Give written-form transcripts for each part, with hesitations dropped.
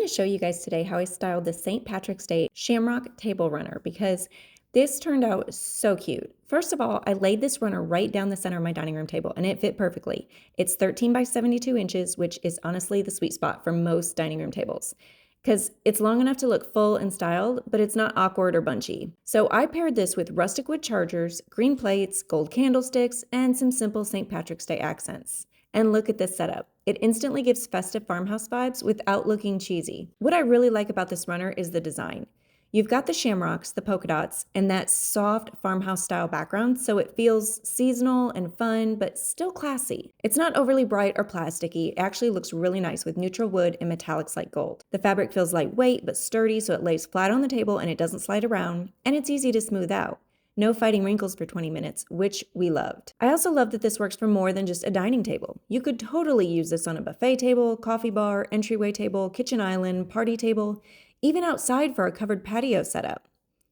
to show you guys today how I styled the St. Patrick's Day Shamrock table runner because this turned out so cute. First of all, I laid this runner right down the center of my dining room table and it fit perfectly. It's 13 by 72 inches, which is honestly the sweet spot for most dining room tables because it's long enough to look full and styled, but it's not awkward or bunchy. So I paired this with rustic wood chargers, green plates, gold candlesticks, and some simple St. Patrick's Day accents. And look at this setup. It instantly gives festive farmhouse vibes without looking cheesy. What I really like about this runner is the design. You've got the shamrocks, the polka dots, and that soft farmhouse style background, so it feels seasonal and fun, but still classy. It's not overly bright or plasticky. It actually looks really nice with neutral wood and metallics like gold. The fabric feels lightweight but sturdy, so it lays flat on the table and it doesn't slide around, and it's easy to smooth out. No fighting wrinkles for 20 minutes, which we loved. I also love that this works for more than just a dining table. You could totally use this on a buffet table, coffee bar, entryway table, kitchen island, party table, even outside for a covered patio setup.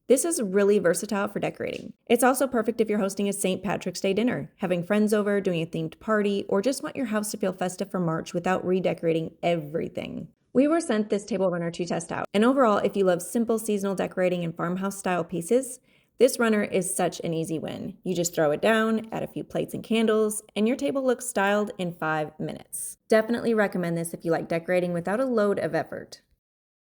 This is really versatile for decorating. It's also perfect if you're hosting a St. Patrick's Day dinner, having friends over, doing a themed party, or just want your house to feel festive for March without redecorating everything. We were sent this table runner to test out, and overall, if you love simple seasonal decorating and farmhouse style pieces, this runner is such an easy win. You just throw it down, add a few plates and candles, and your table looks styled in 5 minutes. Definitely recommend this if you like decorating without a load of effort.